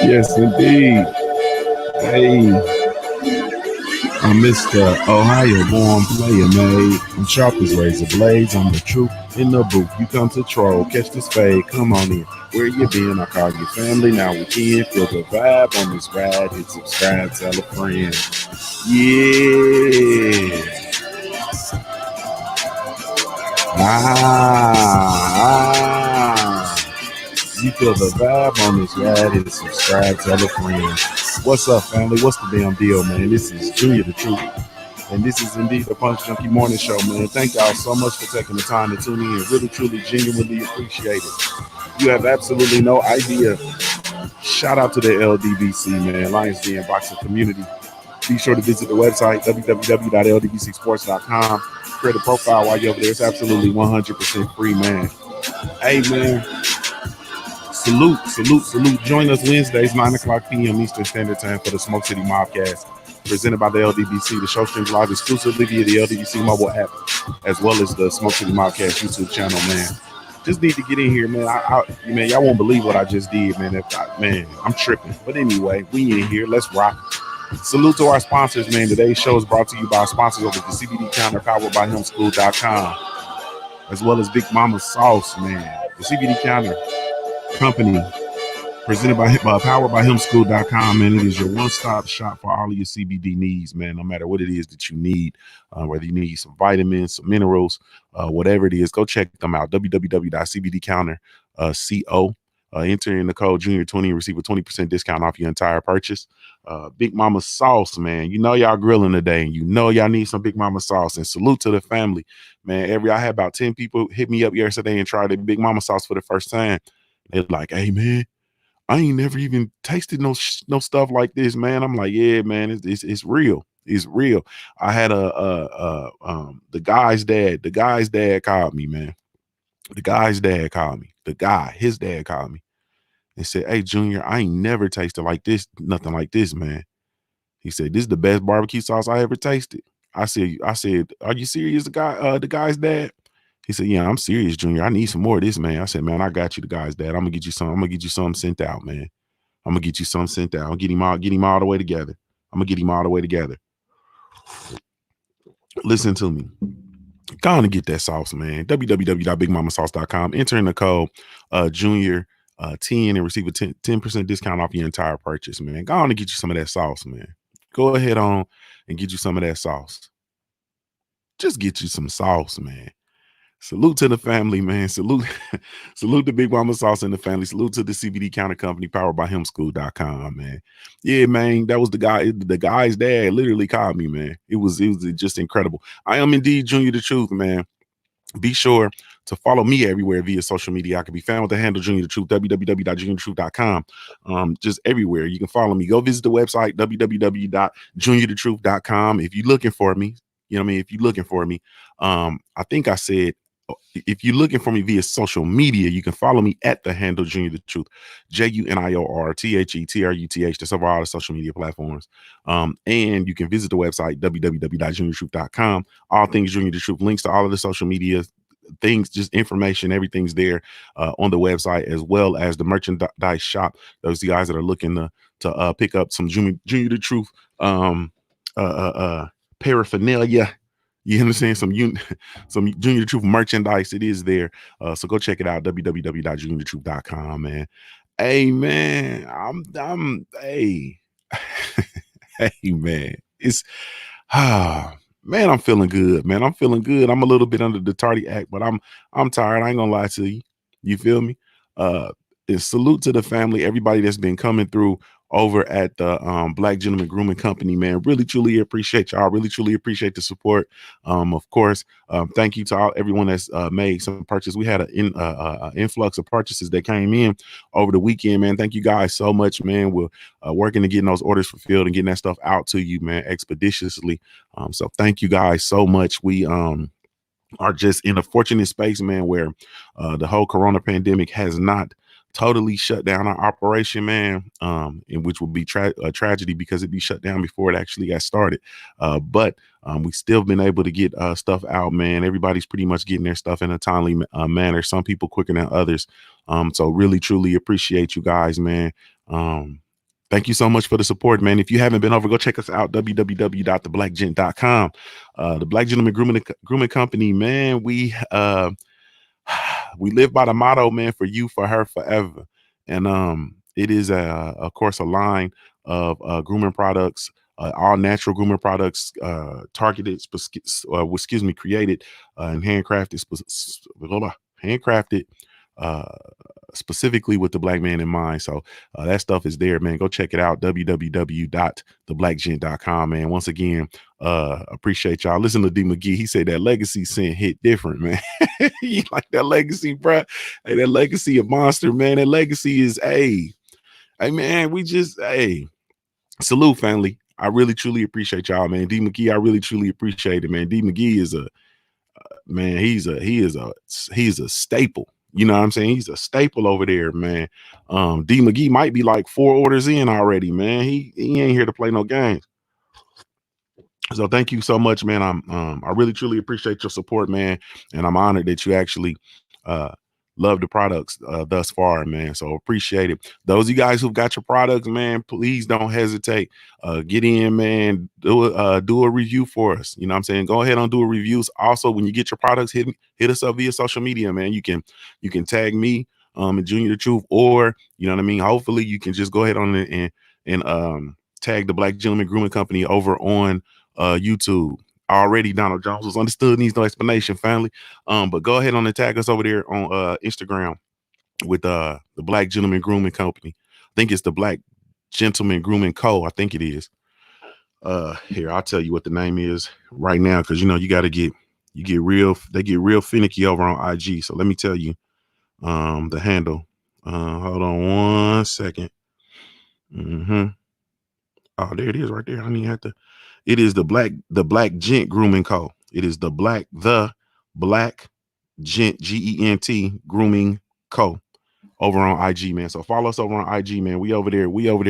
Yes, indeed. Hey, I'm Mr. Ohio born player, made. I'm sharp as razor blades. I'm the truth in the booth. You come to troll, catch this fade. Come on in. Where you been? I call you family. Now we can feel the vibe on this ride. Hit subscribe, tell a friend. Yeah. Ah. You feel the vibe on this ride. Hit subscribe, tell a friend. What's up, family? What's the damn deal, man? This is Junior the Truth. And this is indeed the Punch Junkie Morning Show, man. Thank y'all so much for taking the time to tune in. Really, truly, genuinely appreciate it. You have absolutely no idea. Shout out to the LDBC, man, Lions Den Boxing Community. Be sure to visit the website, www.ldbcsports.com. Create a profile while you're over there. It's absolutely 100% free, man. Hey, man. Salute, salute, salute. Join us Wednesdays, 9 o'clock p.m. Eastern Standard Time for the Smoke City Mobcast, presented by the LDBC. The show streams live exclusively via the LDBC mobile app, as well as the Smoke City Mobcast YouTube channel, man. Just need to get in here, man. Man, y'all won't believe what I just did, man. Man, I'm tripping. But anyway, we in here. Let's rock. Salute to our sponsors, man. Today's show is brought to you by our sponsors over at the CBD Counter, powered by hemschool.com, as well as Big Mama Sauce, man. The CBD Counter Company, presented by powered by hemschool.com, man. It is your one-stop shop for all of your CBD needs, man. No matter what it is that you need, whether you need some vitamins, some minerals, whatever it is, go check them out. www.cbdcounter.co. Enter in the code Junior20 and receive a 20% discount off your entire purchase. Big Mama Sauce, man. You know y'all grilling today, and you know y'all need some Big Mama Sauce. And salute to the family, man. I had about 10 people hit me up yesterday and tried the Big Mama Sauce for the first time. They're like, "Hey, man, I ain't never even tasted no stuff like this, man." I'm like, "Yeah, man, it's real. It's real." I had the guy's dad. The guy's dad called me, man. The guy's dad called me. His dad called me and said, "Hey, Junior, I ain't never tasted like this, nothing like this, man." He said, "This is the best barbecue sauce I ever tasted." I said, "Are you serious, the guy's dad?" He said, "Yeah, I'm serious, Junior. I need some more of this, man." I said, "Man, I got you, the guy's dad. I'm gonna get you some. I'm gonna get you some sent out, man. I'm gonna get you some sent out. I'll get him all the way together. I'm gonna get him all the way together." Listen to me. Go on and get that sauce, man. www.bigmamasauce.com. Enter in the code Junior 10 and receive a 10% discount off your entire purchase, man. Go on and get you some of that sauce, man. Go ahead on and get you some of that sauce. Just get you some sauce, man. Salute to the family, man. Salute, salute to Big Mama Sauce and the family. Salute to the CBD Counter Company, powered by hemschool.com, man. Yeah, man, that was the guy. The guy's dad literally called me, man. It was just incredible. I am indeed Junior the Truth, man. Be sure to follow me everywhere via social media. I can be found with the handle Junior the Truth, www.juniorthetruth.com. Just everywhere. You can follow me. Go visit the website, www.juniorthetruth.com. If you're looking for me, you know what I mean? If you're looking for me, I think I said, if you're looking for me via social media, you can follow me at the handle Junior the Truth, JUNIORTHETRUTH. That's over all the social media platforms. And you can visit the website, www.juniorthetruth.com. All things Junior the Truth, links to all of the social media things, just information, everything's there on the website, as well as the merchandise shop. Those guys that are looking to pick up some Junior the Truth paraphernalia. You understand? Some Junior the Truth merchandise. It is there. So go check it out. www.juniorthetruth.com, man. Hey, man. Hey. Hey, man. It's man, I'm feeling good, man. I'm feeling good. I'm a little bit under the tardy act, but I'm tired. I ain't gonna lie to you. You feel me? Salute to the family, everybody that's been coming through over at the Black Gentleman Grooming Company, man. Really, truly appreciate y'all. Really, truly appreciate the support. Of course, thank you to everyone that's made some purchases. We had an influx of purchases that came in over the weekend, man. Thank you guys so much, man. We're working to getting those orders fulfilled and getting that stuff out to you, man, expeditiously. So thank you guys so much. We are just in a fortunate space, man, where the whole corona pandemic has not totally shut down our operation, man, in which would be a tragedy because it'd be shut down before it actually got started. But we still been able to get stuff out, man. Everybody's pretty much getting their stuff in a timely manner. Some people quicker than others. So really, truly appreciate you guys, man. Thank you so much for the support, man. If you haven't been over, go check us out, www.theblackgent.com. The Black Gentleman Grooming Company, man. We live by the motto, man, for you, for her, forever. And it is of course, a line of grooming products, all natural grooming products, targeted, created and handcrafted uh, specifically with the black man in mind. So that stuff is there, man. Go check it out, www.theblackgent.com, man. Once again, appreciate y'all. Listen to D McGee. He said that legacy scent hit different, man. You like that legacy, bro? Hey, that legacy of monster, man. That legacy is hey, man, salute, family. I really truly appreciate y'all, man. D McGee, I really truly appreciate it, man. D McGee is a man, he's a staple. You know what I'm saying? He's a staple over there, man. D McGee might be like 4 orders in already, man. He ain't here to play no games. So thank you so much, man. I really truly appreciate your support, man, and I'm honored that you actually love the products thus far, man. So appreciate it. Those of you guys who've got your products, man, please don't hesitate. Get in, man. Do a review for us. You know what I'm saying? Go ahead and do a reviews. Also, when you get your products, hit us up via social media, man. You can tag me and Junior the Truth, or you know what I mean. Hopefully, you can just go ahead on and tag the Black Gentleman Grooming Company over on YouTube. Already Donald Jones was understood, needs no explanation, family. But go ahead on and tag us over there on Instagram with the Black Gentleman Grooming Company. I think it's the Black Gentleman Grooming Co. I think it is. Here, I'll tell you what the name is right now, because you know they get real finicky over on IG. So let me tell you the handle. Hold on one second. Oh, there it is right there. I don't even have to. It is the Black Gent Grooming Co. It is the Black Gent GENT Grooming Co. over on IG, man. So follow us over on IG, man. We over there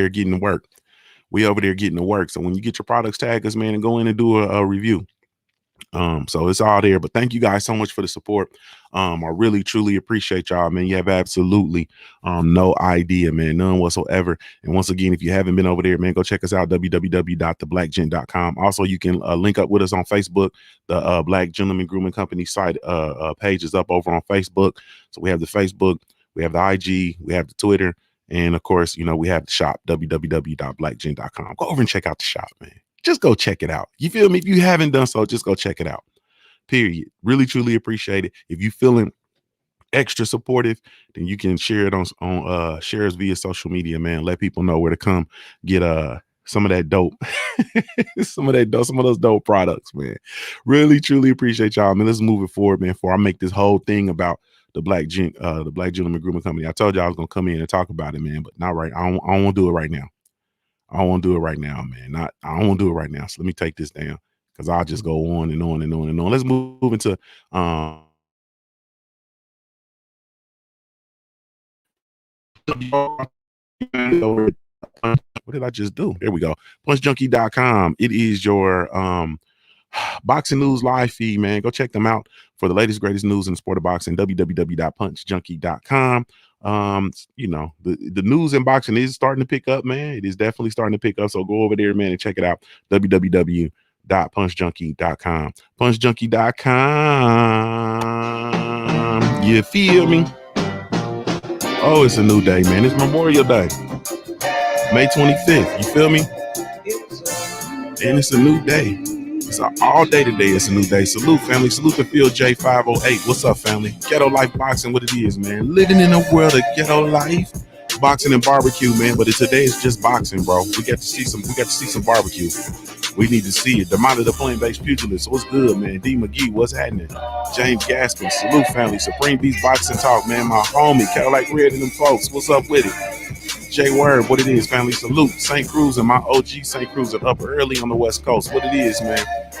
getting to work. So when you get your products, tag us, man, and go in and do a review. So it's all there. But thank you guys so much for the support. I really truly appreciate y'all, man. You have absolutely no idea, man, none whatsoever. And once again, if you haven't been over there, man, go check us out, www.theblackgent.com. Also, you can link up with us on Facebook. The Black Gentleman Grooming Company site page is up over on Facebook. So we have the Facebook, we have the IG, we have the Twitter, and of course, we have the shop, www.blackgent.com. Go over and check out the shop, man. Just go check it out. You feel me? If you haven't done so, just go check it out. Period. Really, truly appreciate it. If you feeling extra supportive, then you can share it on share us via social media, man. Let people know where to come get some of that dope, some of those dope products, man. Really, truly appreciate y'all, man. Let's move it forward, man. Before I make this whole thing about the Black Gentleman Grooming Company. I told you I was gonna come in and talk about it, man, but not right. I don't want to do it right now. I don't want to do it right now, man. I don't want to do it right now. So let me take this down, because I'll just go on and on and on and on. Let's move into what did I just do? There we go. PunchJunkie.com. It is your boxing news live feed, man. Go check them out for the latest, greatest news in the sport of boxing. www.punchjunkie.com. The news in boxing is starting to pick up, man. It is definitely starting to pick up. So go over there, man, and check it out. www.punchjunkie.com. Punchjunkie.com. You feel me? Oh, it's a new day, man. It's Memorial Day, May 25th. You feel me? And it's a new day. It's all day today. It's a new day. Salute, family. Salute to Phil J508. What's up, family? Ghetto life boxing, what it is, man. Living in a world of ghetto life, boxing and barbecue, man. But today is just boxing, bro. We got to see some barbecue. We need to see it. The Monitor the Flame-Based Pugilist. What's good, man? D McGee, what's happening? James Gaskins. Salute, family. Supreme Beast Boxing Talk, man. My homie, Cadillac Red and them folks. What's up with it? J Word, what it is, family. Salute. St. Cruz and my OG St. Cruz are up early on the West Coast. What it is, man.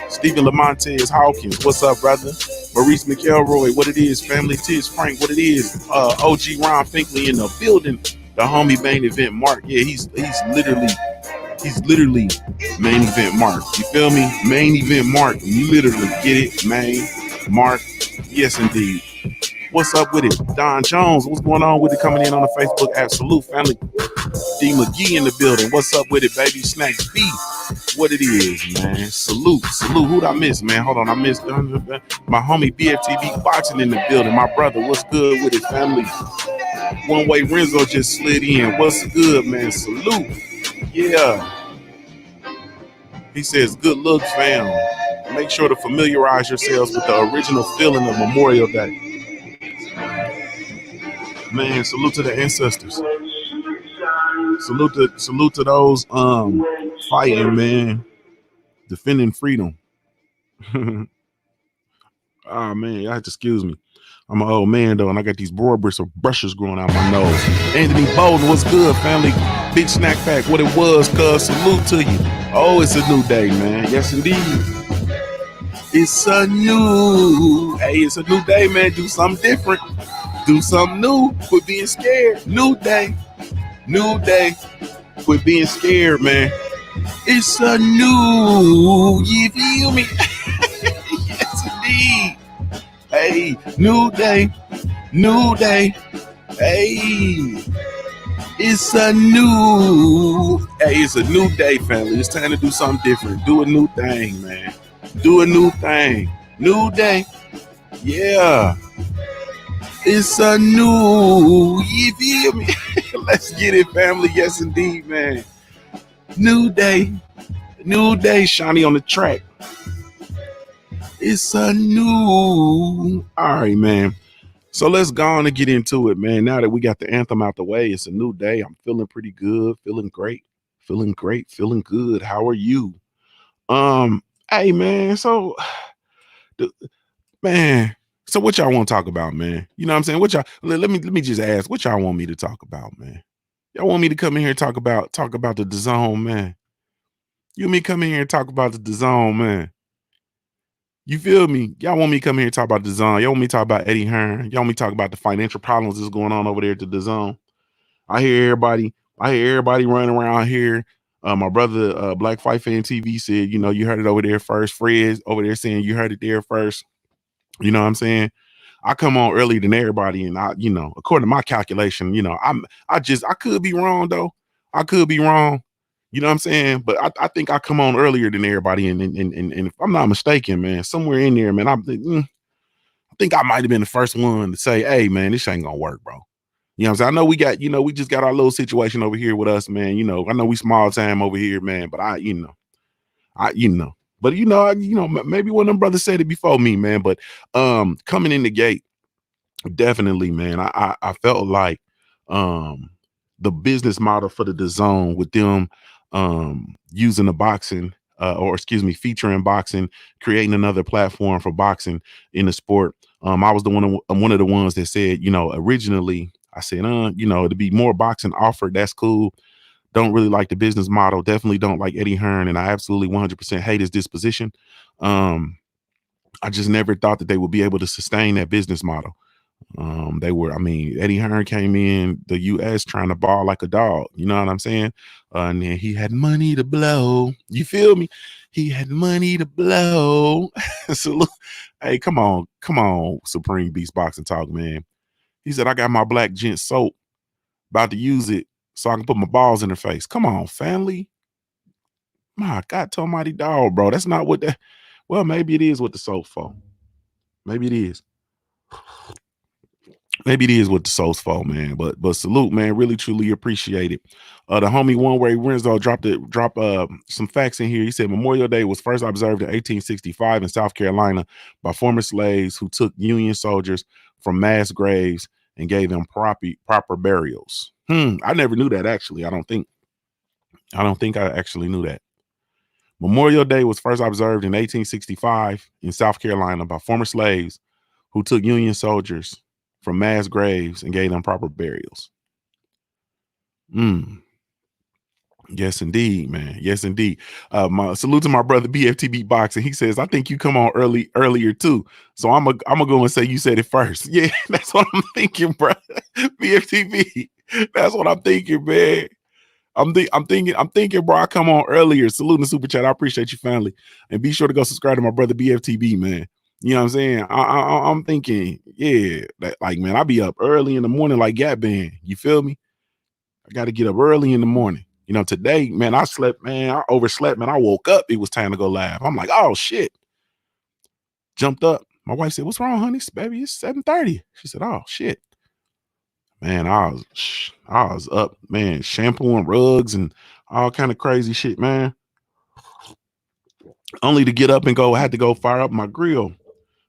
Stephen Lamontez Hawkins, what's up, brother? Maurice McElroy, what it is, family. Tiz Frank, what it is? OG Ron Finkley in the building. The homie main event Mark. Yeah, he's literally main event Mark. You feel me? Main event Mark. You literally get it, main Mark. Yes, indeed. What's up with it? Don Jones, what's going on with it? Coming in on the Facebook app. Salute, family. D McGee in the building. What's up with it, baby? Snacks B. What it is, man. Salute. Who'd I miss, man? Hold on. I missed my homie BFTB boxing in the building. My brother, what's good with it, family? One Way Renzo just slid in. What's good, man? Salute. Yeah. He says, good looks, fam. Make sure to familiarize yourselves with the original feeling of Memorial Day. Man, salute to the ancestors. Salute to those fighting, man. Defending freedom. Oh man, I have to excuse me. I'm an old man though, and I got these broad brushes growing out my nose. Anthony Bolden, what's good, family? Big snack pack, what it was, cuz. Salute to you. Oh, it's a new day, man. Yes, indeed. It's a it's a new day, man. Do something different. Do something new. Quit being scared. New day. Quit being scared, man. It's a new, you feel me? Yes, indeed. Hey, new day. Hey, it's a new day, family. It's time to do something different. Do a new thing, man. Do a new thing. New day. Yeah. It's a new, you feel me? Let's get it, family. Yes, indeed, man. New day, Shawnee on the track. It's a new. All right, man. So let's go on and get into it, man. Now that we got the anthem out the way, it's a new day. I'm feeling pretty good, feeling great, feeling good. How are you? Hey, man. So, man. So what y'all want to talk about, man? You know what I'm saying? What y'all? Let me just ask. What y'all want me to talk about, man? Y'all want me to come in here and talk about the DAZN, man? You and me come in here and talk about the DAZN, man. You feel me? Y'all want me to come here and talk about the DAZN. Y'all want me to talk about Eddie Hearn. Y'all want me to talk about the financial problems that's going on over there at the DAZN. I hear everybody running around here. My brother, Black Fight Fan TV said, you heard it over there first. Fred's over there saying you heard it there first. You know what I'm saying? I come on earlier than everybody, and according to my calculation, I could be wrong though. I could be wrong. You know what I'm saying? But I think I come on earlier than everybody, and if I'm not mistaken, man, somewhere in there, man, I think I might have been the first one to say, "Hey, man, this ain't gonna work, bro." You know what I'm saying? I know we got, we just got our little situation over here with us, man. I know we small time over here, man, but but maybe one of them brothers said it before me, man. But coming in the gate, definitely, man. I felt like the business model for the DAZN with them using the boxing, featuring boxing, creating another platform for boxing in the sport. I was one of the ones that said, originally I said, to be more boxing offered, that's cool. Don't really like the business model. Definitely don't like Eddie Hearn, and I absolutely 100% hate his disposition. I just never thought that they would be able to sustain that business model. Eddie Hearn came in the U.S. trying to ball like a dog. You know what I'm saying? And then he had money to blow. You feel me? He had money to blow. So look, hey, come on, Supreme Beast Boxing Talk, man. He said, I got my black gent soap, about to use it so I can put my balls in her face. Come on, family. My God, almighty dog, bro. That's not what that. Well, maybe it is what the soap for. Maybe it is. Maybe it is what the soul's for, man. But salute, man. Really, truly appreciate it. The homie One Way Renzo dropped some facts in here. He said Memorial Day was first observed in 1865 in South Carolina by former slaves who took Union soldiers from mass graves and gave them proper burials. I never knew that, actually. I don't think I actually knew that. Memorial Day was first observed in 1865 in South Carolina by former slaves who took Union soldiers from mass graves and gave them proper burials. Yes, indeed, man. Yes, indeed. My salute to my brother BFTB Boxing. He says, I think you come on earlier too. So I'm gonna go and say you said it first. Yeah, that's what I'm thinking, bro. BFTB. That's what I'm thinking, man. I'm thinking, bro, I come on earlier. Salute the super chat. I appreciate you, family. And be sure to go subscribe to my brother BFTB, man. You know what I'm saying? I'm thinking, yeah, that like man, I be up early in the morning like Gap Band. You feel me? I got to get up early in the morning. You know, today, man, I slept, man, I overslept, man. I woke up, it was time to go live. I'm like, oh shit. Jumped up. My wife said, "What's wrong, honey? Baby, it's 7:30." She said, "Oh shit." Man, I was up, man, shampooing rugs and all kind of crazy shit, man. Only to get up and go, I had to go fire up my grill.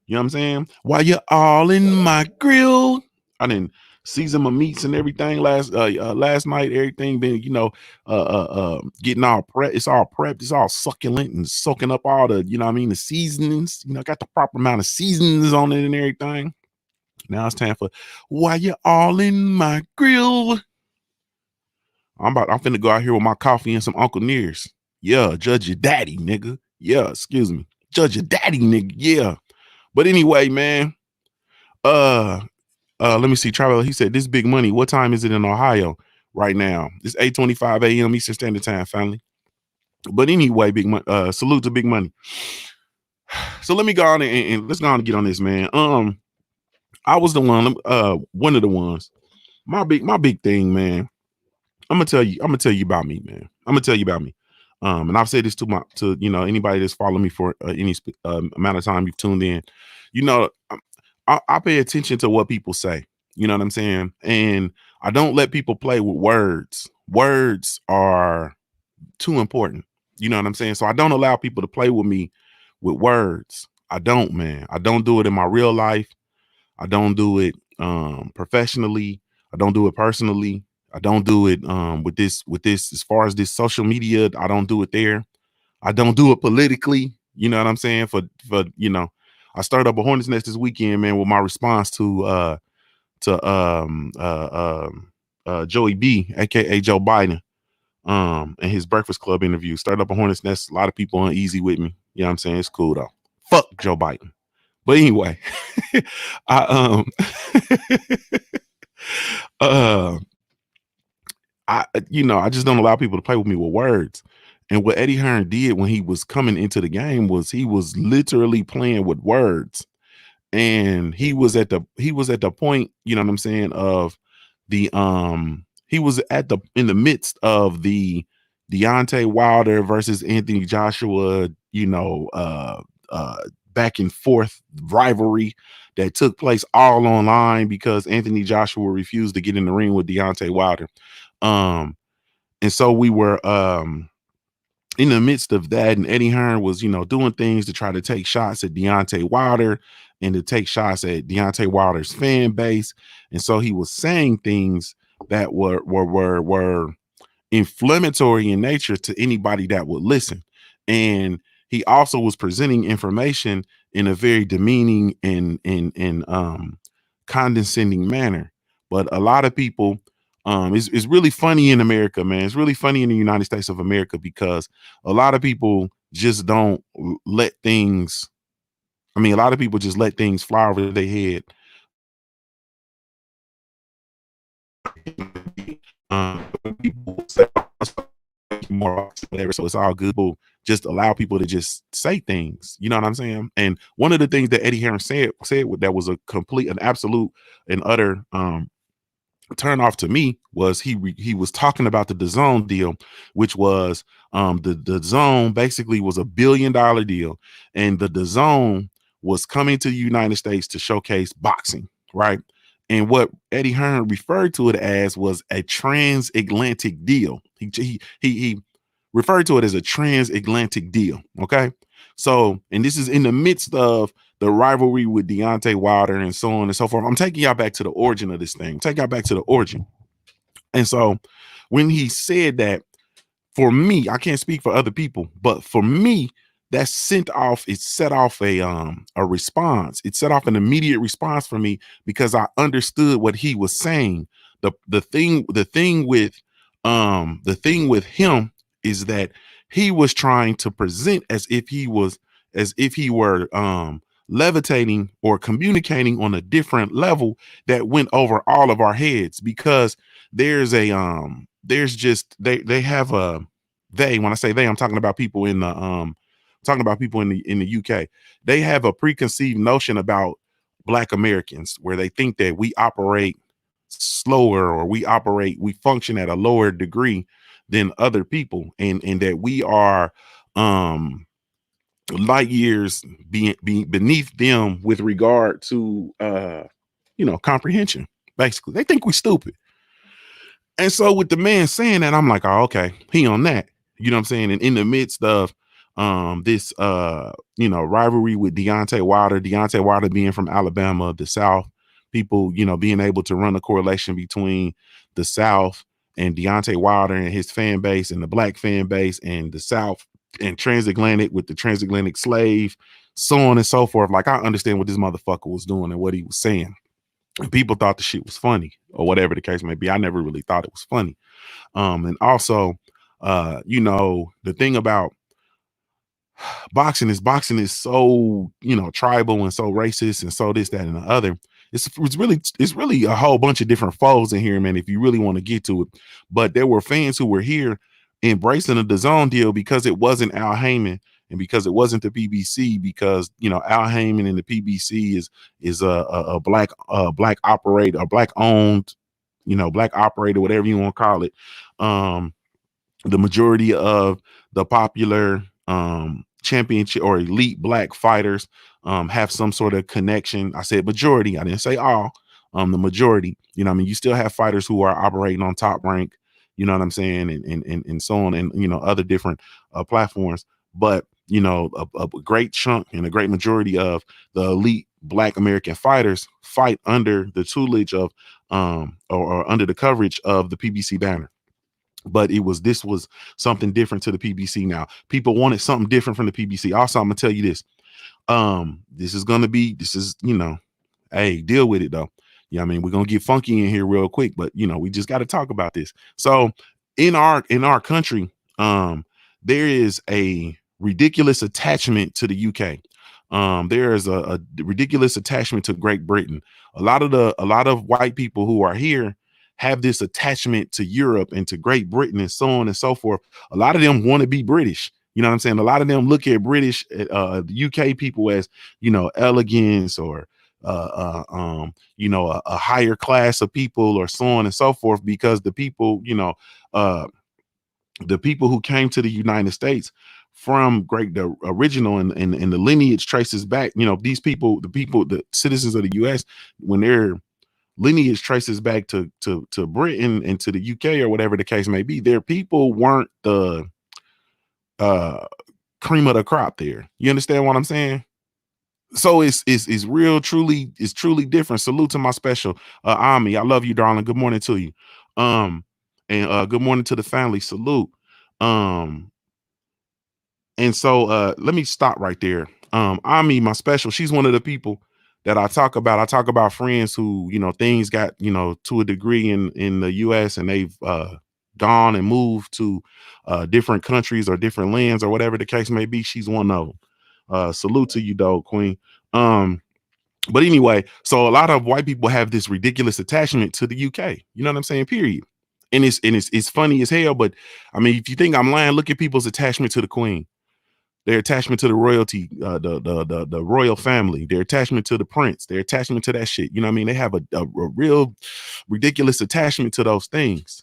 You know what I'm saying? While you're all in my grill, I didn't season my meats and everything last night. Everything been, getting all prepped. It's all prepped. It's all succulent and soaking up all the, you know what I mean, the seasonings. You know, got the proper amount of seasonings on it and everything. Now it's time for while you're all in my grill. I'm finna go out here with my coffee and some Uncle Nears. Yeah, judge your daddy, nigga. Yeah, excuse me. Judge your daddy, nigga. Yeah. But anyway, man. Uh let me see. Traveler, he said, this big money. What time is it in Ohio right now? It's 8:25 a.m. Eastern Standard Time, family. But anyway, big money. Salute to big money. So let me go on and let's go on and get on this, man. I was the one of the ones. My big thing, man. I'm gonna tell you about me, man. I'm gonna tell you about me. And I've said this to anybody that's followed me for any amount of time you've tuned in. You know, I pay attention to what people say. You know what I'm saying? And I don't let people play with words. Words are too important. You know what I'm saying? So I don't allow people to play with me with words. I don't, man. I don't do it in my real life. I don't do it professionally. I don't do it personally. I don't do it with this as far as this social media. I don't do it there. I don't do it politically. You know what I'm saying? I started up a hornet's nest this weekend, man, with my response to Joey B, aka Joe Biden, and his Breakfast Club interview. Started up a hornet's nest. A lot of people uneasy with me. You know what I'm saying? It's cool though. Fuck Joe Biden. But anyway, I uh I just don't allow people to play with me with words. And what Eddie Hearn did when he was coming into the game was he was literally playing with words. And he was at the point, you know what I'm saying, of he was in the midst of the Deontay Wilder versus Anthony Joshua, uh back and forth rivalry that took place all online because Anthony Joshua refused to get in the ring with Deontay Wilder. Um, and so we were in the midst of that, and Eddie Hearn was, doing things to try to take shots at Deontay Wilder and to take shots at Deontay Wilder's fan base. And so he was saying things that were inflammatory in nature to anybody that would listen. And he also was presenting information in a very demeaning and condescending manner. But a lot of people, it's really funny in America, man. It's really funny in the United States of America because a lot of people just don't let things. I mean, a lot of people just let things fly over their head. People say more whatever, so it's all good. People just allow people to just say things. You know what I'm saying? And one of the things that Eddie Hearn said that was an absolute and utter turn off to me was he was talking about the DAZN deal, which was the DAZN basically was $1 billion deal, and the DAZN was coming to the United States to showcase boxing, right? And what Eddie Hearn referred to it as was a transatlantic deal. He referred to it as a transatlantic deal. Okay. So, and this is in the midst of the rivalry with Deontay Wilder and so on and so forth. I'm taking y'all back to the origin of this thing. Take y'all back to the origin. And so when he said that, for me, I can't speak for other people, but for me, that it set off a response. It set off an immediate response for me because I understood what he was saying. The thing with him is that he was trying to present as if he were levitating or communicating on a different level that went over all of our heads because there's just they have a they when I say they, I'm talking about people in the talking about people in the UK, they have a preconceived notion about Black Americans where they think that we operate slower or we function at a lower degree than other people, and that we are um light years being beneath them with regard to comprehension. Basically, they think we stupid. And so with the man saying that, I'm like, oh, okay, he on that. You know what I'm saying? And in the midst of this rivalry with Deontay Wilder being from Alabama, the South, people, being able to run a correlation between the South and Deontay Wilder and his fan base and the Black fan base and the South and transatlantic with the transatlantic slave, so on and so forth. Like, I understand what this motherfucker was doing and what he was saying. And people thought the shit was funny or whatever the case may be. I never really thought it was funny. And also, the thing about boxing is so, tribal and so racist and so this, that, and the other. It's really a whole bunch of different foes in here, man, if you really want to get to it. But there were fans who were here embracing the DAZN deal because it wasn't Al Heyman and because it wasn't the PBC, because Al Heyman and the PBC is a black operator, a black owned, black operator, whatever you want to call it. The majority of the popular championship or elite black fighters have some sort of connection. I said majority, I didn't say all. The majority, you still have fighters who are operating on Top Rank, you know what I'm saying, and so on, and other different platforms. But a great chunk and a great majority of the elite Black American fighters fight under the tutelage of or under the coverage of the PBC banner. But this was something different to the PBC. Now, people wanted something different from the PBC. Also, I'm gonna tell you this. Hey, deal with it though. Yeah, I mean, we're gonna get funky in here real quick, but we just got to talk about this. So in our country, there is a ridiculous attachment to the UK. There is a ridiculous attachment to Great Britain. A lot of white people who are here have this attachment to Europe and to Great Britain and so on and so forth. A lot of them want to be British. You know what I'm saying? A lot of them look at British, the UK people as, elegance or, a higher class of people or so on and so forth, because the people who came to the United States from the original and the lineage traces back, the citizens of the US, when their lineage traces back to Britain and to the UK or whatever the case may be, their people weren't the cream of the crop there. You understand what I'm saying? So it's truly different. Salute to my special Ami. I love you, darling. Good morning to you. And good morning to the family. Salute. And so let me stop right there. Ami, my special, she's one of the people that I talk about. I talk about friends who, things got, to a degree in the US and they've gone and moved to different countries or different lands or whatever the case may be. She's one of them. Salute to you, dog, queen. But anyway, so a lot of white people have this ridiculous attachment to the UK. You know what I'm saying? Period. And it's funny as hell. But I mean, if you think I'm lying, look at people's attachment to the queen, their attachment to the royalty, the royal family, their attachment to the prince, their attachment to that shit. You know what I mean? They have a real ridiculous attachment to those things.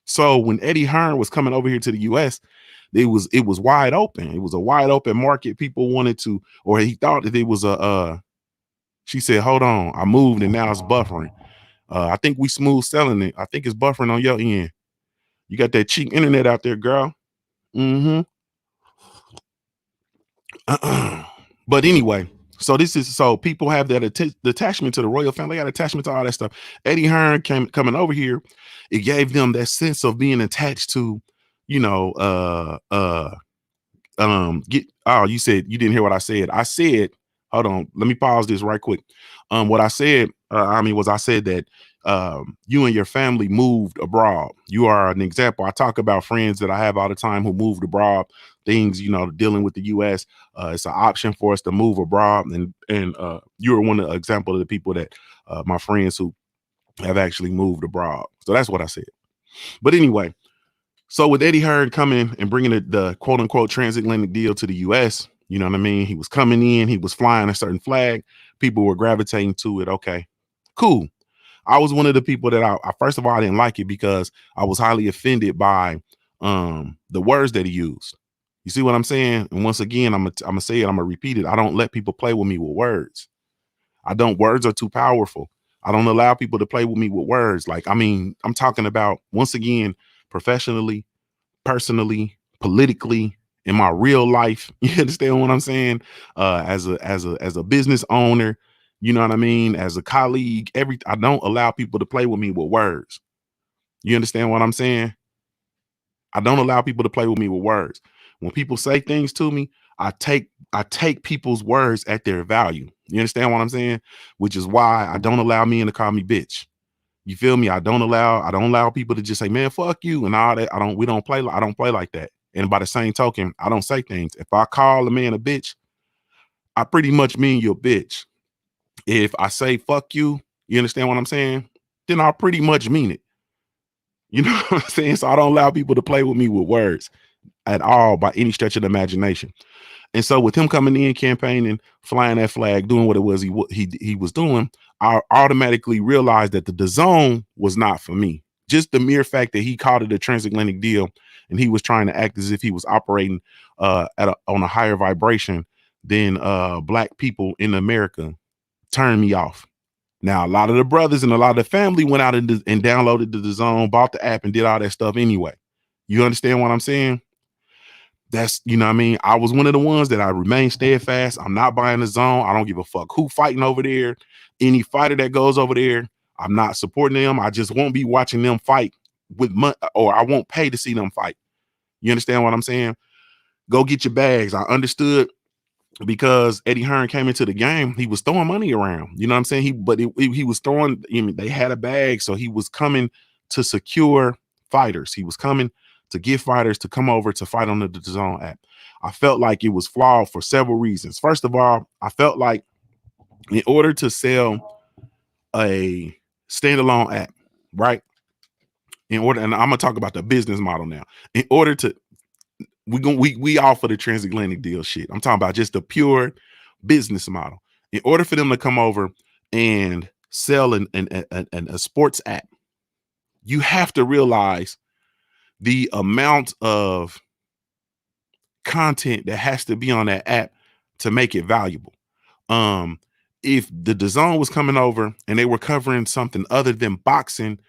So when Eddie Hearn was coming over here to the US, it was wide open. It was a wide open market. People wanted to, or he thought that it was she said, hold on, I moved and now it's buffering. I think we smooth selling it. I think it's buffering on your end. You got that cheap internet out there, girl. Mm-hmm. But anyway, so people have that attachment to the royal family, got attachment to all that stuff. Eddie Hearn coming over here, it gave them that sense of being attached to, you said you didn't hear what I said. I said, hold on, let me pause this right quick. What I said, I said that you and your family moved abroad. You are an example. I talk about friends that I have all the time who moved abroad, things, dealing with the US. It's an option for us to move abroad. And you are one of the example of the people that my friends who have actually moved abroad. So that's what I said. But anyway, so with Eddie Hearn coming and bringing the quote unquote transatlantic deal to the US, You know what I mean? He was coming in, he was flying a certain flag. People were gravitating to it. Okay, cool. I was one of the people that I first of all, I didn't like it because I was highly offended by the words that he used. You see what I'm saying? And once again, I'm gonna say it, I'm gonna repeat it. I don't let people play with me with words. I don't, words are too powerful. I don't allow people to play with me with words. Like, I mean, I'm talking about, once again, professionally, personally, politically, in my real life. You understand what I'm saying? As a business owner, you know what I mean? As a colleague, I don't allow people to play with me with words. You understand what I'm saying? I don't allow people to play with me with words. When people say things to me, I take people's words at their value. You understand what I'm saying? Which is why I don't allow men to call me bitch. You feel me? I don't allow people to just say, man, fuck you and all that. I don't play like that. And by the same token, I don't say things. If I call a man a bitch, I pretty much mean you're a bitch. If I say fuck you, you understand what I'm saying? Then I pretty much mean it. You know what I'm saying? So I don't allow people to play with me with words at all by any stretch of the imagination. And so with him coming in, campaigning, flying that flag, doing what it was he was doing, I automatically realized that the zone was not for me. Just the mere fact that he called it a transatlantic deal and he was trying to act as if he was operating on a higher vibration than black people in America turned me off. Now, a lot of the brothers and a lot of the family went out and downloaded the zone, bought the app, and did all that stuff anyway. You understand what I'm saying? That's, you know what I mean? I was one of the ones that I remain steadfast. I'm not buying the zone. I don't give a fuck who fighting over there. Any fighter that goes over there, I'm not supporting them. I just won't be watching them fight with money, or I won't pay to see them fight. You understand what I'm saying? Go get your bags. I understood because Eddie Hearn came into the game, he was throwing money around. You know what I'm saying? He was throwing, I mean, they had a bag, so he was coming to secure fighters. He was coming to get fighters to come over to fight on the DAZN app. I felt like it was flawed for several reasons. First of all, I felt like in order to sell a standalone app, right? And I'm gonna talk about the business model now. In order to, we offer the transatlantic deal shit. I'm talking about just the pure business model. In order for them to come over and sell a sports app, you have to realize the amount of content that has to be on that app to make it valuable. Um, if the DAZN was coming over and they were covering something other than boxing,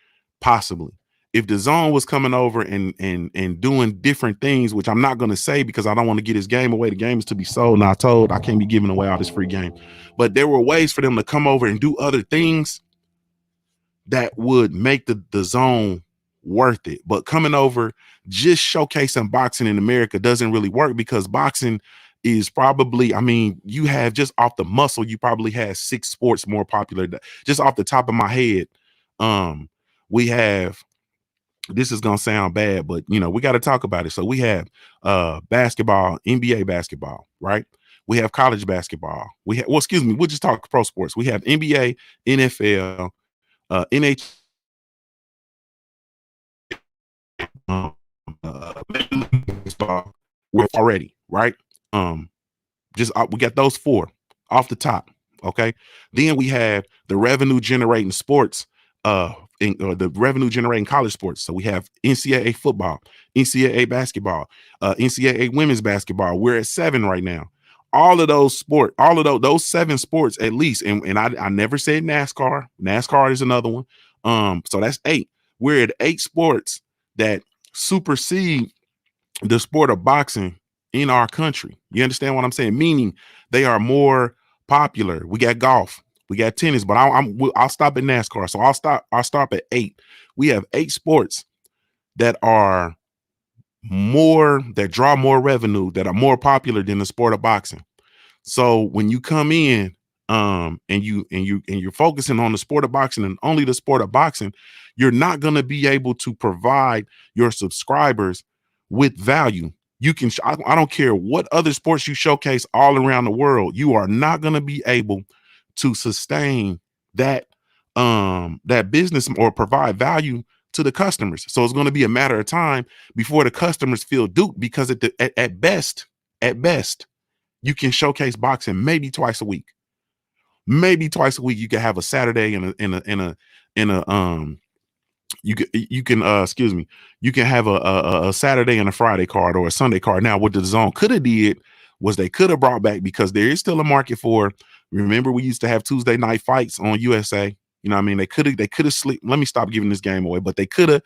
possibly. If DAZN was coming over and doing different things, which I'm not going to say because I don't want to get his game away. The game is to be sold, not told. I can't be giving away all this free game. But there were ways for them to come over and do other things that would make the zone worth it. But coming over, just showcasing boxing in America doesn't really work because boxing is probably, I mean, you have just off the muscle, you probably have 6 sports more popular. Just off the top of my head, we have, this is gonna sound bad, but you know, we got to talk about it. So we have basketball, NBA basketball, right? We have college basketball. We have, well, excuse me, we'll just talk pro sports. We have NBA, NFL, NHL, um, baseball already, right? Just we got those 4 off the top. Okay, then we have the revenue generating sports, the revenue generating college sports. So we have NCAA football, NCAA basketball, NCAA women's basketball. We're at 7 right now. All of those those 7 sports at least, and I never said NASCAR. NASCAR is another one. So that's 8. We're at 8 sports that supersede the sport of boxing in our country. You understand what I'm saying? Meaning they are more popular. We got golf, we got tennis, but I'll stop at NASCAR. So I'll stop at 8. We have 8 sports that are that draw more revenue, that are more popular than the sport of boxing. So when you come in, and you're focusing on the sport of boxing and only the sport of boxing, you're not going to be able to provide your subscribers with value. You can, I don't care what other sports you showcase all around the world, you are not going to be able to sustain that that business or provide value to the customers. So it's going to be a matter of time before the customers feel duped because at best, you can showcase boxing maybe twice a week. Maybe twice a week you can have a Saturday and a you can excuse me, you can have a Saturday and a Friday card or a Sunday card. Now what the zone could have did was they could have brought back, because there is still a market for, remember we used to have Tuesday night fights on USA. You know what I mean? They could have sleep. Let me stop giving this game away, but they could have,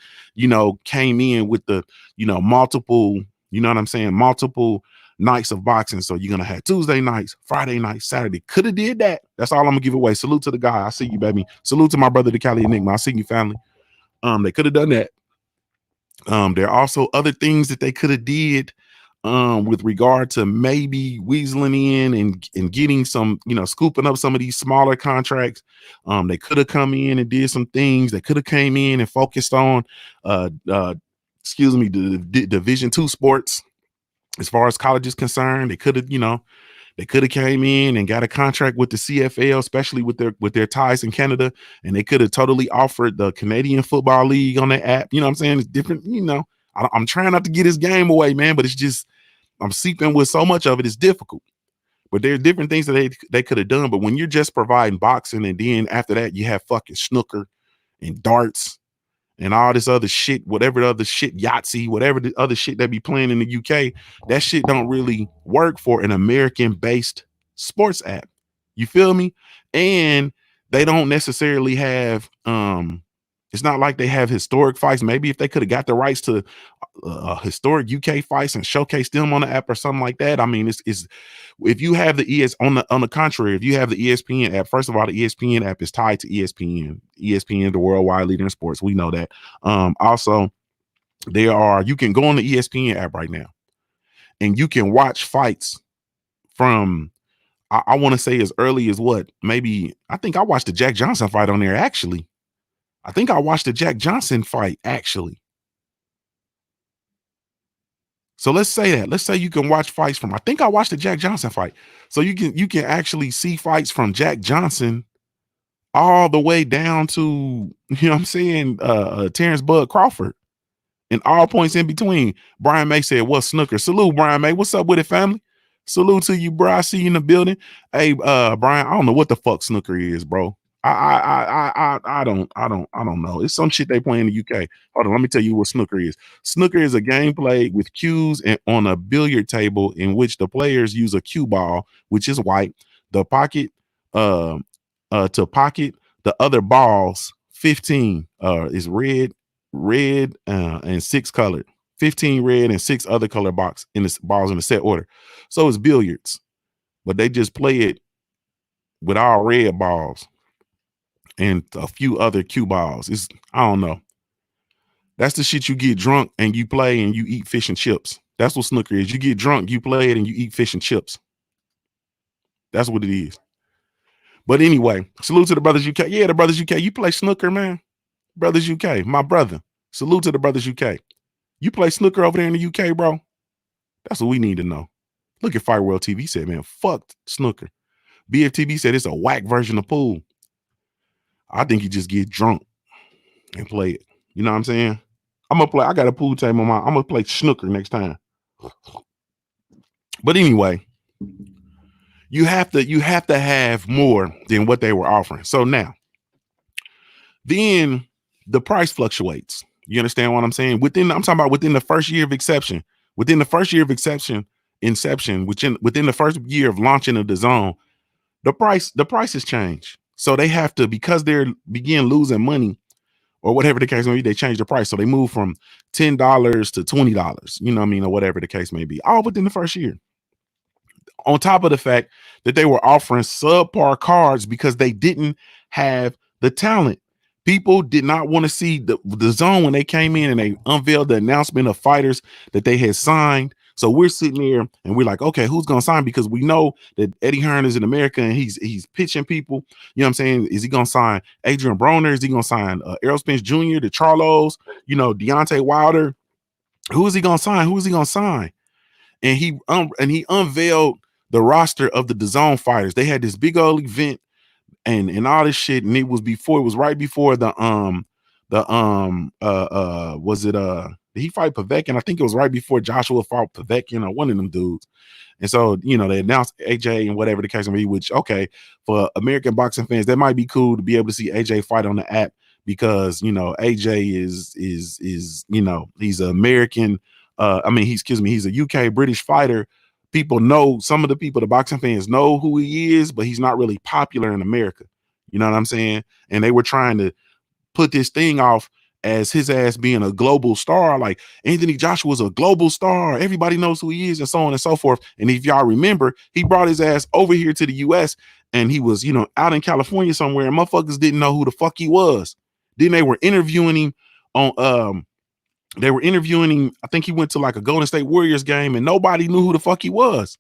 came in with the, multiple, you know what I'm saying? Multiple nights of boxing. So you're gonna have Tuesday nights, Friday nights, Saturday. Could have did that. That's all I'm gonna give away. Salute to the guy. I see you, baby. Salute to my brother, the Cali Enigma. I see you, family. They could have done that. There are also other things that they could have did with regard to maybe weaseling in and getting some, scooping up some of these smaller contracts. They could have come in and did some things. They could have came in and focused on the Division II sports as far as college is concerned. They could have, they could have came in and got a contract with the CFL, especially with their ties in Canada, and they could have totally offered the Canadian Football League on their app. You know what I'm saying? It's different. I'm trying not to get his game away, man, but it's just I'm seeping with so much of it. It's difficult. But there's different things that they could have done. But when you're just providing boxing, and then after that you have fucking snooker and darts and all this other shit, whatever the other shit, Yahtzee, whatever the other shit they be playing in the UK, that shit don't really work for an American-based sports app. You feel me? And they don't necessarily have, it's not like they have historic fights. Maybe if they could have got the rights to historic UK fights and showcase them on the app or something like that. I mean, it's if you have the on the contrary, if you have the ESPN app, first of all, the ESPN app is tied to ESPN. ESPN, the worldwide leader in sports. We know that. Also, you can go on the ESPN app right now and you can watch fights from, I want to say as early as I think I watched the Jack Johnson fight on there, actually. I think I watched the Jack Johnson fight, actually. So let's say you can watch fights from, I think I watched the Jack Johnson fight. So you can actually see fights from Jack Johnson all the way down to, what I'm saying, Terrence Bud Crawford, and all points in between. Brian May said, "What's snooker?" Salute, Brian May. What's up with it, family? Salute to you, bro. I see you in the building. Hey, Brian, I don't know what the fuck snooker is, bro. I don't know. It's some shit they play in the UK. Hold on, let me tell you what snooker is. Snooker is a game played with cues and on a billiard table in which the players use a cue ball, which is white, to pocket the other balls. 15 is red, and 6 colored. 15 red and 6 other color balls in the set order. So it's billiards, but they just play it with all red balls and a few other cue balls. I don't know. That's the shit you get drunk and you play and you eat fish and chips. That's what snooker is. You get drunk, you play it, and you eat fish and chips. That's what it is. But anyway, salute to the Brothers UK. Yeah, the Brothers UK. You play snooker, man. Brothers UK, my brother. Salute to the Brothers UK. You play snooker over there in the UK, bro? That's what we need to know. Look at Fire World TV said, man, fuck snooker. BFTV said it's a whack version of pool. I think you just get drunk and play it. You know what I'm saying? I got a pool table I'm gonna play snooker next time. But anyway, you have to have more than what they were offering. So now, then the price fluctuates. You understand what I'm saying? I'm talking about within the first year of inception. Within the first year of inception, within the first year of launching of the zone, the prices change. So they have to, because they're begin losing money or whatever the case may be, they change the price. So they move from $10 to $20, you know what I mean, or whatever the case may be, all within the first year. On top of the fact that they were offering subpar cards because they didn't have the talent. People did not want to see the zone when they came in and they unveiled the announcement of fighters that they had signed. So we're sitting there and we're like, okay, who's going to sign? Because we know that Eddie Hearn is in America and he's pitching people. You know what I'm saying? Is he going to sign Adrian Broner? Is he going to sign Errol Spence Jr., the Charlos, Deontay Wilder? Who is he going to sign? Who is he going to sign? And he unveiled the roster of the DAZN fighters. They had this big old event and all this shit, and it was right before did he fight Povetkin? I think it was right before Joshua fought Povetkin or one of them dudes. And so, they announced AJ and whatever the case may be, which, okay, for American boxing fans, that might be cool to be able to see AJ fight on the app because, AJ is he's an American. He's a UK British fighter. People know, some of the people, the boxing fans know who he is, but he's not really popular in America. You know what I'm saying? And they were trying to put this thing off as his ass being a global star. Like, Anthony Joshua's a global star. Everybody knows who he is, and so on and so forth. And if y'all remember, he brought his ass over here to the US and he was, out in California somewhere, and motherfuckers didn't know who the fuck he was. Then they were interviewing him on I think he went to like a Golden State Warriors game and nobody knew who the fuck he was.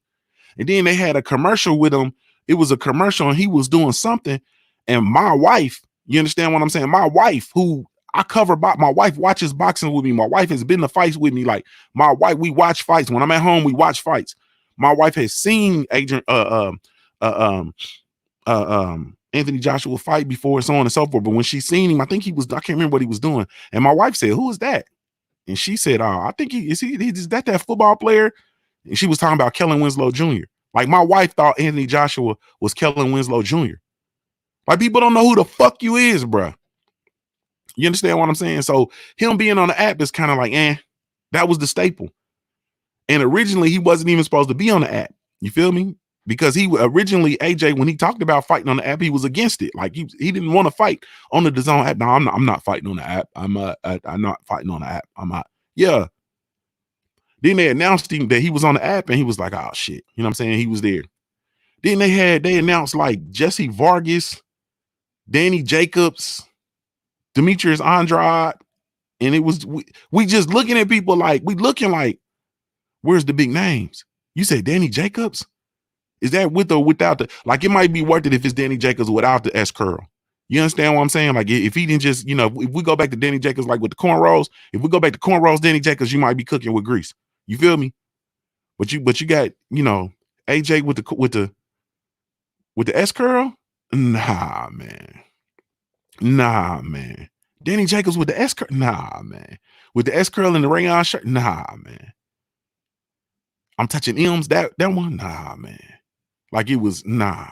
And then they had a commercial with him. It was a commercial and he was doing something. And my wife, you understand what I'm saying? My wife, who I cover, my wife watches boxing with me. My wife has been to fights with me. Like, my wife, we watch fights. When I'm at home, we watch fights. My wife has seen Anthony Joshua fight before, and so on and so forth. But when she seen him, I can't remember what he was doing. And my wife said, "Who is that?" And she said, I think is that football player? And she was talking about Kellen Winslow Jr. Like, my wife thought Anthony Joshua was Kellen Winslow Jr. Like, people don't know who the fuck you is, bruh. You understand what I'm saying? So him being on the app is kind of like, that was the staple. And originally he wasn't even supposed to be on the app. You feel me? Because he originally, AJ, when he talked about fighting on the app, he was against it. Like, he didn't want to fight on the DAZN app. No, I'm not fighting on the app. I'm not fighting on the app. I'm not. Yeah. Then they announced him that he was on the app and he was like, oh shit. You know what I'm saying? He was there. Then they announced like Jesse Vargas, Danny Jacobs, Demetrius Andrade. And it was, we just looking at people like, we looking like, where's the big names? You say Danny Jacobs? Is that with or without the, like, it might be worth it if it's Danny Jacobs without the S curl. You understand what I'm saying? Like, if he didn't just, if we go back to Danny Jacobs, like with the cornrows, if we go back to cornrows, Danny Jacobs, you might be cooking with grease. You feel me? But you got, AJ with the S curl? Nah, man. Danny Jacobs with the S curl? Nah, man. With the S curl and the rayon shirt? Nah, man. I'm touching M's, that one? Nah, man. Like, it was, nah.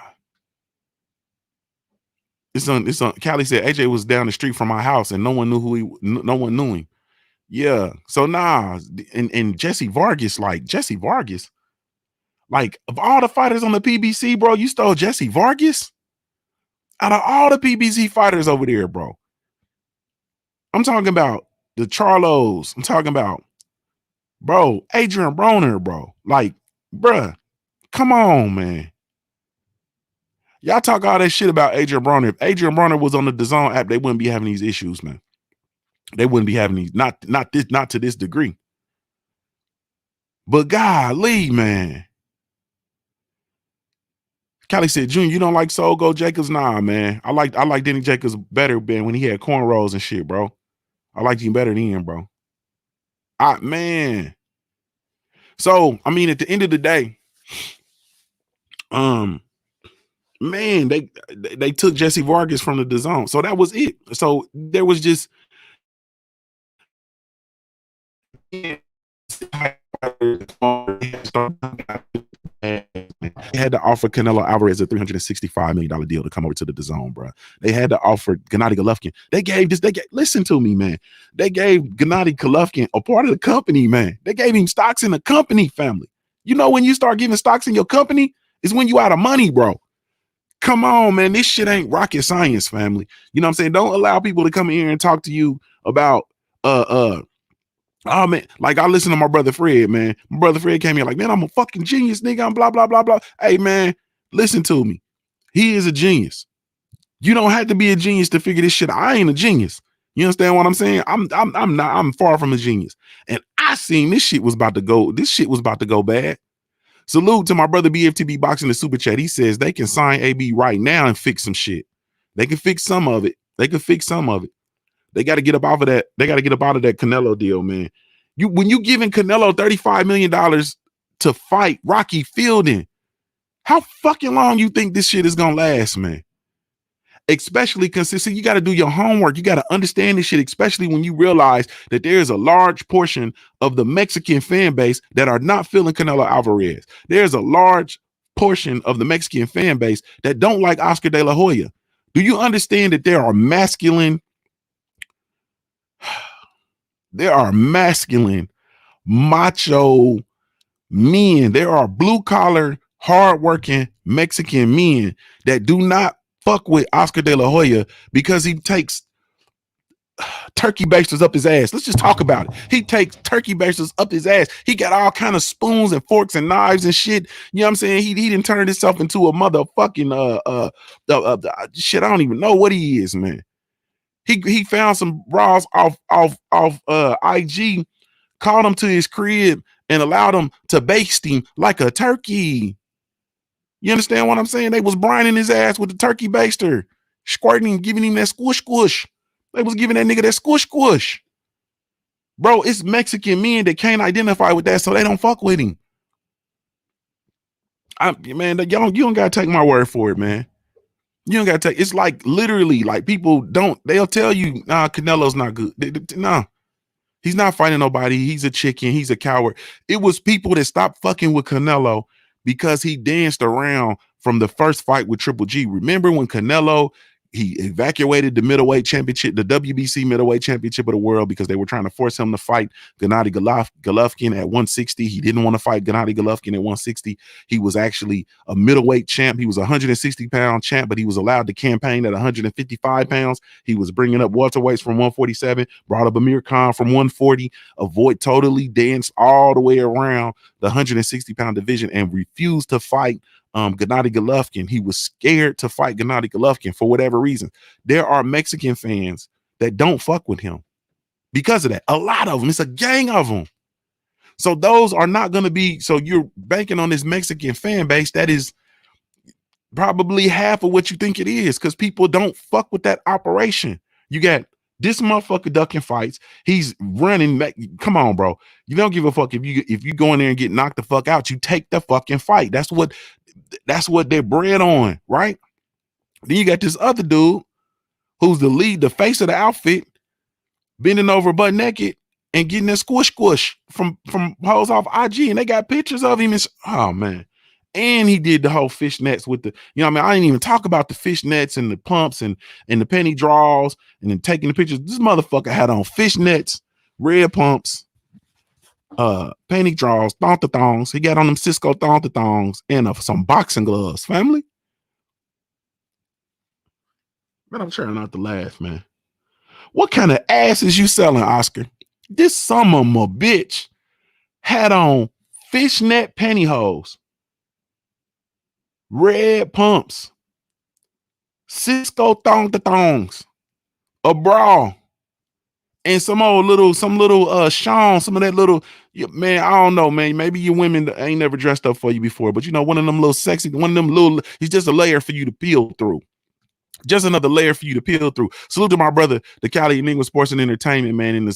It's on. Callie said AJ was down the street from my house and no one knew no one knew him. Yeah. So nah. And Jesse Vargas, like of all the fighters on the PBC, bro, you stole Jesse Vargas? Out of all the PBC fighters over there, bro. I'm talking about the Charlos. I'm talking about, bro, Adrian Broner, bro. Like, bruh, come on, man. Y'all talk all that shit about Adrian Broner. If Adrian Broner was on the DAZN app, they wouldn't be having these issues, man. They wouldn't be having these, not to this degree. But golly, man. Callie said, Junior, you don't like Soul Go Jacobs? Nah, man. I like Danny Jacobs better, man, when he had cornrows and shit, bro. I liked him better than him, bro. Man. So, I mean, at the end of the day, man, they took Jesse Vargas from the DAZN. So that was it. So there was just they had to offer Canelo Alvarez a $365 million deal to come over to the DAZN, bro. They had to offer Gennady Golovkin. Listen to me, man. They gave Gennady Golovkin a part of the company, man. They gave him stocks in the company, family. You know, when you start giving stocks in your company, is when you out of money, bro. Come on, man. This shit ain't rocket science, family. You know what I'm saying? Don't allow people to come in here and talk to you about oh man, like, I listen to my brother Fred, man. My brother Fred came here like, man, I'm a fucking genius, nigga. I'm blah, blah, blah, blah. Hey, man, listen to me. He is a genius. You don't have to be a genius to figure this shit out. I ain't a genius. You understand what I'm saying? I'm far from a genius. And I seen this shit was about to go bad. Salute to my brother BFTB Boxing the Super Chat. He says they can sign AB right now and fix some shit. They can fix some of it. They got to get up off of that. They got to get up out of that Canelo deal, man. When you giving Canelo $35 million to fight Rocky Fielding, how fucking long you think this shit is gonna last, man? especially consistent. You got to do your homework. You got to understand this shit, especially when you realize that there's a large portion of the Mexican fan base that are not feeling Canelo Alvarez. There's a large portion of the Mexican fan base that don't like Oscar De La Hoya. Do you understand that there are masculine, macho men? There are blue collar, hardworking Mexican men that do not fuck with Oscar De La Hoya because he takes turkey basters up his ass. Let's just talk about it. He takes turkey basters up his ass. He got all kind of spoons and forks and knives and shit. You know what I'm saying? He didn't turn himself into a motherfucking shit. I don't even know what he is, man. He found some bras off IG, called him to his crib and allowed him to baste him like a turkey. You understand what I'm saying? They was brining his ass with the turkey baster, squirting him, giving him that squish squish. They was giving that nigga that squish squish. Bro, it's Mexican men that can't identify with that, so they don't fuck with him. Man, you don't gotta take my word for it, man. You don't gotta take. It's like literally, like people don't. They'll tell you, nah, Canelo's not good. Nah, he's not fighting nobody. He's a chicken. He's a coward. It was people that stopped fucking with Canelo because he danced around from the first fight with Triple G. Remember when Canelo, he evacuated the middleweight championship, the WBC middleweight championship of the world, because they were trying to force him to fight Gennady Golovkin at 160. He didn't want to fight Gennady Golovkin at 160. He was actually a middleweight champ. He was a 160-pound champ, but he was allowed to campaign at 155 pounds. He was bringing up welterweights from 147, brought up Amir Khan from 140, totally danced all the way around the 160-pound division and refused to fight Gennady Golovkin. He was scared to fight Gennady Golovkin for whatever reason. There are Mexican fans that don't fuck with him because of that. A lot of them. It's a gang of them. So those are not going to be. So you're banking on this Mexican fan base that is probably half of what you think it is, because people don't fuck with that operation. You got this motherfucker ducking fights. He's running back. Come on, bro. You don't give a fuck if you go in there and get knocked the fuck out. You take the fucking fight. That's what they're bred on, right? Then you got this other dude who's the lead, the face of the outfit, bending over butt naked and getting that squish squish from hoes off IG, and they got pictures of him. Oh man. And he did the whole fishnets with the, you know what I mean? I didn't even talk about the fishnets and the pumps and the penny draws and then taking the pictures. This motherfucker had on fishnets, red pumps, penny draws, thongs. He got on them Cisco thongs and some boxing gloves. Family, man, I'm trying not to laugh, man. What kind of ass is you selling, Oscar? This son of a bitch had on fishnet pantyhose, red pumps, Cisco thongs, a bra, and some little Sean, some of that little, man, I don't know, man. Maybe your women ain't never dressed up for you before, but you know, one of them little sexy, one of them little, he's just a layer for you to peel through. Just another layer for you to peel through. Salute to my brother, the Cali Enigma Sports and Entertainment, man, in the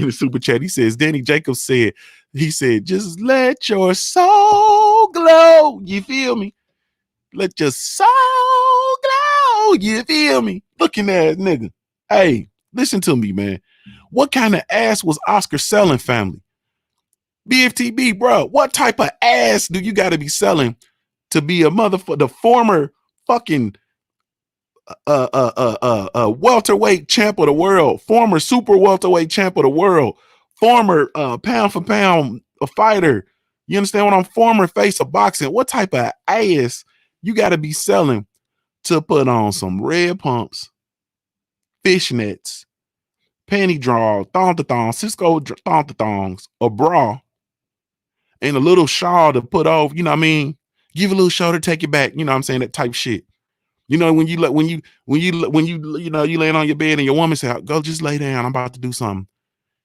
super chat. He says, Danny Jacobs said, just let your soul glow. You feel me? Let your soul glow. You feel me? Looking at nigga. Hey, listen to me, man. What kind of ass was Oscar selling, family? BFTB, bro. What type of ass do you got to be selling to be a motherfucker, the former fucking welterweight champ of the world, former super welterweight champ of the world, former pound for pound fighter? You understand what I'm? Former face of boxing. What type of ass you got to be selling to put on some red pumps, fishnets, panty draw, thong, Cisco thongs, a bra, and a little shawl to put over? You know what I mean? Give a little shoulder, take it back. You know what I'm saying? That type shit. You know, when you laying on your bed and your woman say, go just lay down, I'm about to do something.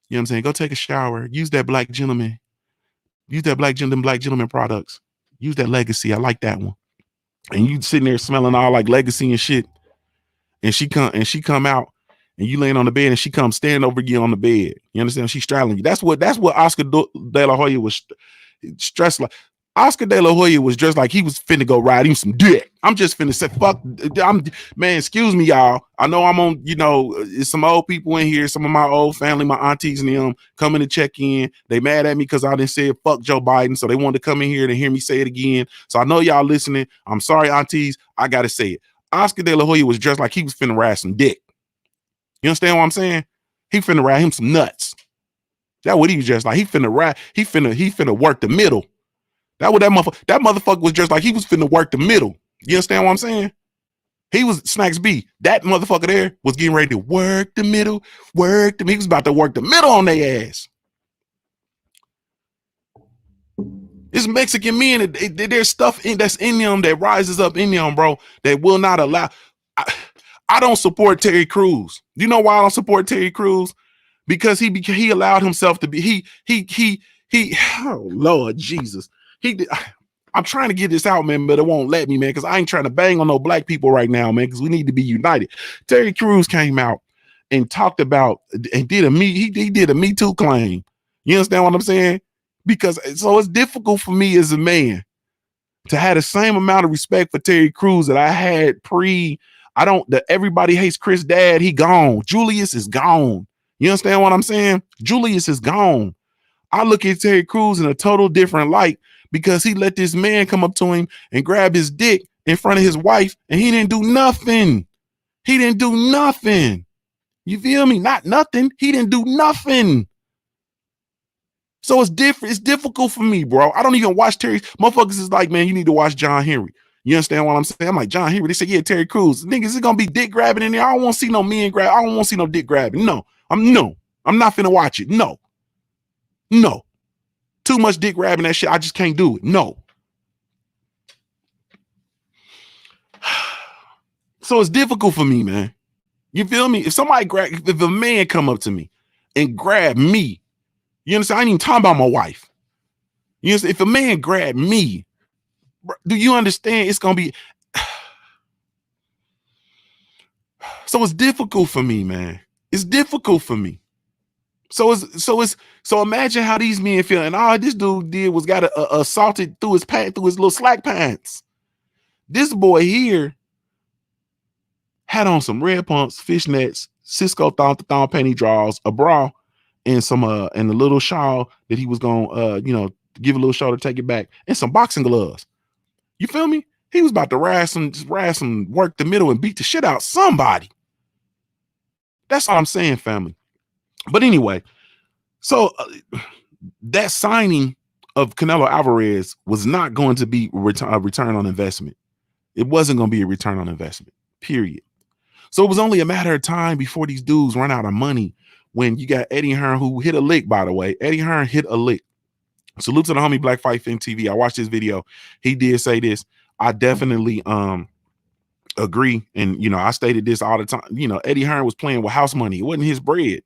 You know what I'm saying? Go take a shower. Use that black gentleman. Use that black gentleman products. Use that Legacy. I like that one. And you sitting there smelling all like Legacy and shit. And she come out and you laying on the bed and she comes stand over you on the bed. You understand? She's straddling you. That's what Oscar De La Hoya was stressed like. Oscar De La Hoya was dressed like he was finna go ride him some dick. I'm just finna say, fuck, man, excuse me, y'all. I know I'm on, it's some old people in here, some of my old family, my aunties and them coming to check in. They mad at me because I didn't say fuck Joe Biden. So they wanted to come in here to hear me say it again. So I know y'all listening. I'm sorry, aunties. I got to say it. Oscar De La Hoya was dressed like he was finna ride some dick. You understand what I'm saying? He finna ride him some nuts. That's what he was dressed like. He finna ride. He finna work the middle. That motherfucker was just like he was finna work the middle. You understand what I'm saying? He was Snacks B. That motherfucker there was getting ready to work the middle, He was about to work the middle on their ass. It's Mexican men. There's stuff that's in them that rises up in them, bro, that will not allow. I don't support Terry Crews. You know why I don't support Terry Crews? Because he allowed himself to be. Oh Lord Jesus. I'm trying to get this out, man, but it won't let me, man, because I ain't trying to bang on no black people right now, man, because we need to be united. Terry Crews came out and talked about and did a he did a Me Too claim. You understand what I'm saying? Because so it's difficult for me as a man to have the same amount of respect for Terry Crews that I had everybody hates Chris Dad. He gone. Julius is gone. You understand what I'm saying? Julius is gone. I look at Terry Crews in a total different light because he let this man come up to him and grab his dick in front of his wife, and he didn't do nothing. He didn't do nothing. You feel me? Not nothing. He didn't do nothing. So it's different. It's difficult for me, bro. I don't even watch Terry. Motherfuckers is like, man, you need to watch John Henry. You understand what I'm saying? I'm like, John Henry. They say, yeah, Terry Crews. Niggas, is it gonna be dick grabbing in there? I don't want to see no men grab. I don't want to see no dick grabbing. No. I'm not finna watch it. No. Too much dick grabbing that shit. I just can't do it. No. So it's difficult for me, man. You feel me? If a man come up to me and grab me, you understand? I ain't even talking about my wife. You understand? If a man grab me, do you understand? It's gonna be. So it's difficult for me, man. It's difficult for me. So imagine how these men feel. And all this dude did was got assaulted through his little slack pants. This boy here had on some red pumps, fishnets, Cisco thong panty drawers, a bra, and some and a little shawl that he was gonna give a little shawl to take it back, and some boxing gloves. You feel me? He was about to ride some work the middle and beat the shit out somebody. That's all I'm saying, family. But anyway, so that signing of Canelo Alvarez was not going to be a return on investment. It wasn't going to be a return on investment, period. So it was only a matter of time before these dudes run out of money when you got Eddie Hearn, who hit a lick, by the way. Eddie Hearn hit a lick. Salute to the homie Black Fight Film TV. I watched this video. He did say this. I definitely agree. And, I stated this all the time. Eddie Hearn was playing with house money. It wasn't his bread.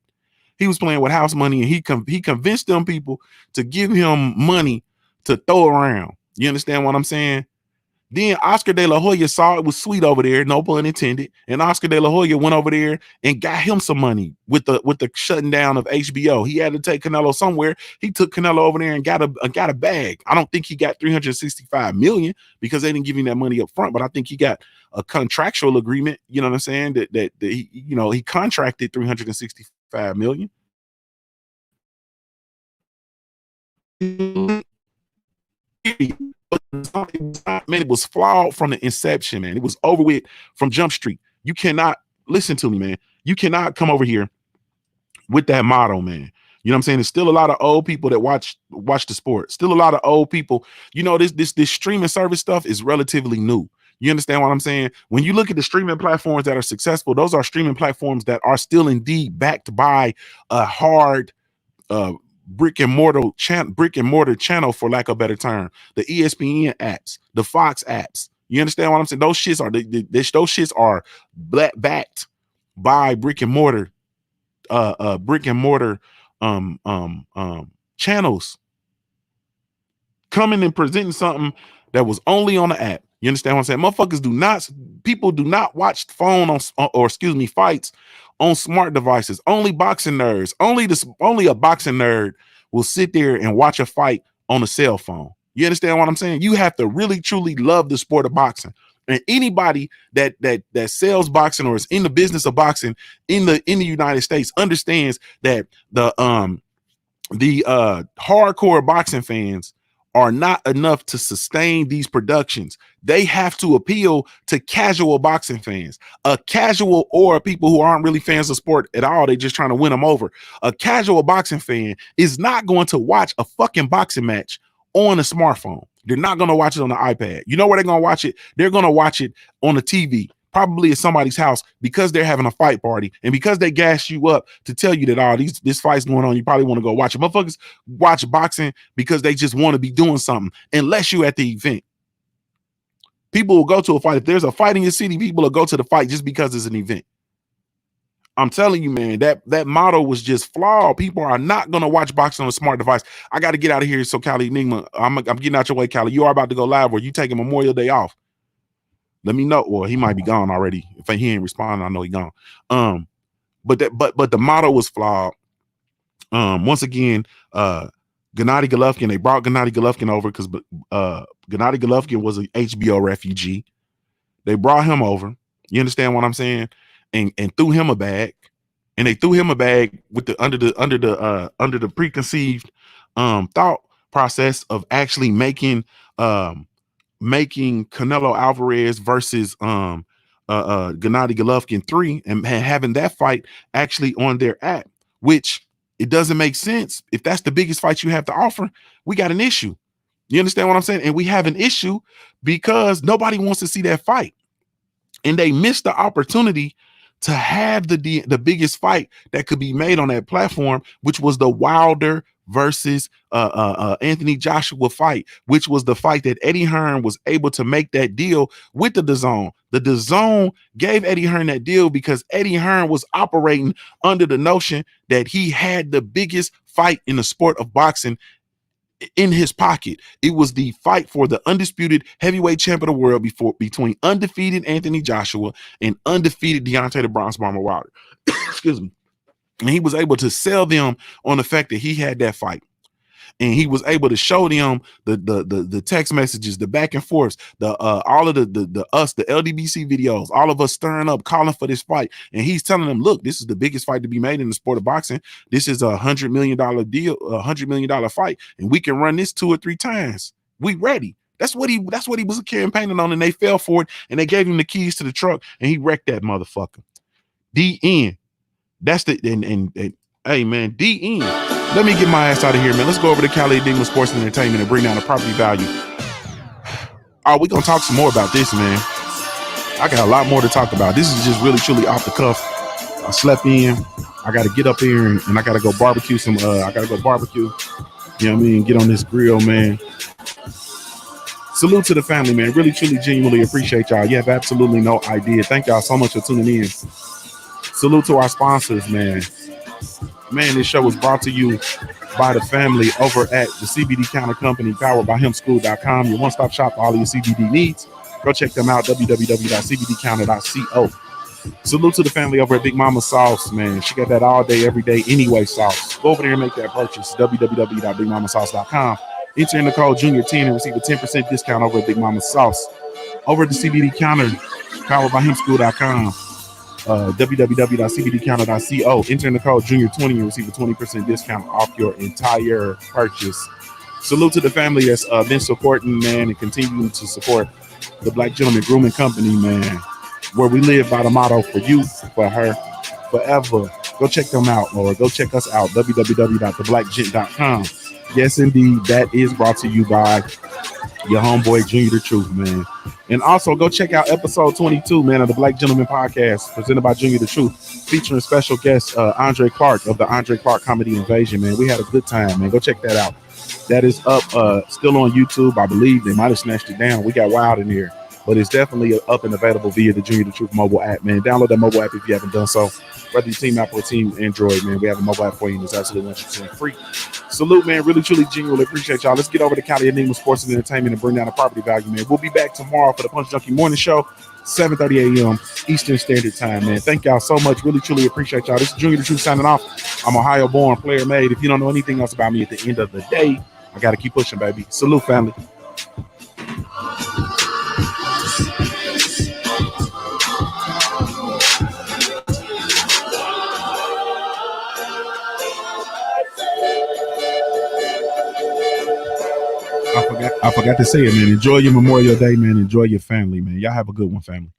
He was playing with house money, and he convinced them people to give him money to throw around. You understand what I'm saying? Then Oscar De La Hoya saw it was sweet over there, no pun intended, and Oscar De La Hoya went over there and got him some money with the shutting down of HBO. He had to take Canelo somewhere. He took Canelo over there and got a bag. I don't think he got $365 million because they didn't give him that money up front, but I think he got a contractual agreement. You know what I'm saying? That he contracted $365 million. Man, it was flawed from the inception, man. It was over with from Jump Street. You cannot listen to me, man. You cannot come over here with that motto, man. You know what I'm saying? There's still a lot of old people that watch the sport. Still a lot of old people. This streaming service stuff is relatively new. You understand what I'm saying? When you look at the streaming platforms that are successful, those are streaming platforms that are still indeed backed by a hard brick and mortar channel, for lack of a better term. The ESPN apps, the Fox apps. You understand what I'm saying? Those shits are backed by brick and mortar channels coming and presenting something that was only on the app. You understand what I'm saying? People do not watch fights on smart devices. Only boxing nerds, only a boxing nerd will sit there and watch a fight on a cell phone. You understand what I'm saying? You have to really truly love the sport of boxing. And anybody that sells boxing or is in the business of boxing in the United States understands that the hardcore boxing fans are not enough to sustain these productions. They have to appeal to casual boxing fans, a casual or people who aren't really fans of sport at all. They just trying to win them over. A casual boxing fan is not going to watch a fucking boxing match on a smartphone. They're not going to watch it on the iPad. You know where they're going to watch it? They're going to watch it on the TV, probably at somebody's house, because they're having a fight party and because they gas you up to tell you that this fight's going on. You probably want to go watch it. Motherfuckers watch boxing because they just want to be doing something, unless you at the event. People will go to a fight. If there's a fight in your city, people will go to the fight just because it's an event. I'm telling you, man, that motto was just flawed. People are not going to watch boxing on a smart device. I got to get out of here. So, Cali Enigma, I'm getting out your way, Cali. You are about to go live, or you taking Memorial Day off? Let me know. Well, he might be gone already. If he ain't responding, I know he gone. But the motto was flawed. Once again, Gennady Golovkin. They brought Gennady Golovkin over because Gennady Golovkin was an HBO refugee. They brought him over. You understand what I'm saying? And threw him a bag, and they threw him a bag with the under the preconceived thought process of actually making Canelo Alvarez versus Gennady Golovkin 3 and having that fight actually on their app, which it doesn't make sense. If that's the biggest fight you have to offer, we got an issue. You understand what I'm saying? And we have an issue because nobody wants to see that fight, and they missed the opportunity to have the biggest fight that could be made on that platform, which was the Wilder versus Anthony Joshua fight, which was the fight that Eddie Hearn was able to make that deal with the DAZN. The DAZN gave Eddie Hearn that deal because Eddie Hearn was operating under the notion that he had the biggest fight in the sport of boxing in his pocket. It was the fight for the undisputed heavyweight champion of the world between undefeated Anthony Joshua and undefeated Deontay the Bronze Bomber Wilder. Excuse me. And he was able to sell them on the fact that he had that fight. And he was able to show them the text messages, the back and forths, all of the LDBC videos, all of us stirring up, calling for this fight. And he's telling them, look, this is the biggest fight to be made in the sport of boxing. This is $100 million deal, $100 million fight, and we can run this 2 or 3 times. We ready. That's what he was campaigning on, and they fell for it, and they gave him the keys to the truck, and he wrecked that motherfucker. The end. That's the and hey man, the end. Let me get my ass out of here, man. Let's go over to Cali Enigma Sports and Entertainment and bring down the property value. Oh, we're going to talk some more about this, man. I got a lot more to talk about. This is just really, truly off the cuff. I slept in. I got to get up here and I got to go barbecue some. I got to go barbecue. You know what I mean? Get on this grill, man. Salute to the family, man. Really, truly, genuinely appreciate y'all. You have absolutely no idea. Thank y'all so much for tuning in. Salute to our sponsors, man. Man, this show was brought to you by the family over at the CBD Counter Company, powered by hemschool.com, your one-stop shop for all of your CBD needs. Go check them out, www.cbdcounter.co. Salute to the family over at Big Mama Sauce, man. She got that all day, every day, anyway sauce. Go over there and make that purchase, www.bigmamasauce.com. Enter in the code Junior10 and receive a 10% discount over at Big Mama Sauce. Over at the CBD Counter, powered by hemschool.com. www.cbdcounter.co. Enter in the code Junior20 and receive a 20% discount off your entire purchase. Salute to the family that's been supporting, man, and continuing to support the Black Gentleman Grooming Company, man, where we live by the motto, for you, for her, forever. Go check them out, or go check us out, www.theblackgent.com. Yes, indeed, that is brought to you by your homeboy Junior the Truth, man. And also go check out episode 22, man, of the Black Gentleman Podcast, presented by Junior the Truth, featuring special guest Andre Clark of the Andre Clark Comedy Invasion, man. We had a good time, man. Go check that out. That is up, still on YouTube. I believe they might have snatched it down. We got wild in here, but it's definitely up and available via the Junior the Truth mobile app, man. Download that mobile app if you haven't done so. Whether you team Apple or team Android, man, we have a mobile app for you, and it's absolutely 100% free. Salute, man. Really, truly, genuinely appreciate y'all. Let's get over to Cali Enigma Sports and Entertainment and bring down the property value, man. We'll be back tomorrow for the Punch Junkie Morning Show, 7:30 a.m. Eastern Standard Time, man. Thank y'all so much. Really, truly appreciate y'all. This is Junior the Truth signing off. I'm Ohio-born, player made. If you don't know anything else about me at the end of the day, I got to keep pushing, baby. Salute, family. I forgot to say it, man. Enjoy your Memorial Day, man. Enjoy your family, man. Y'all have a good one, family.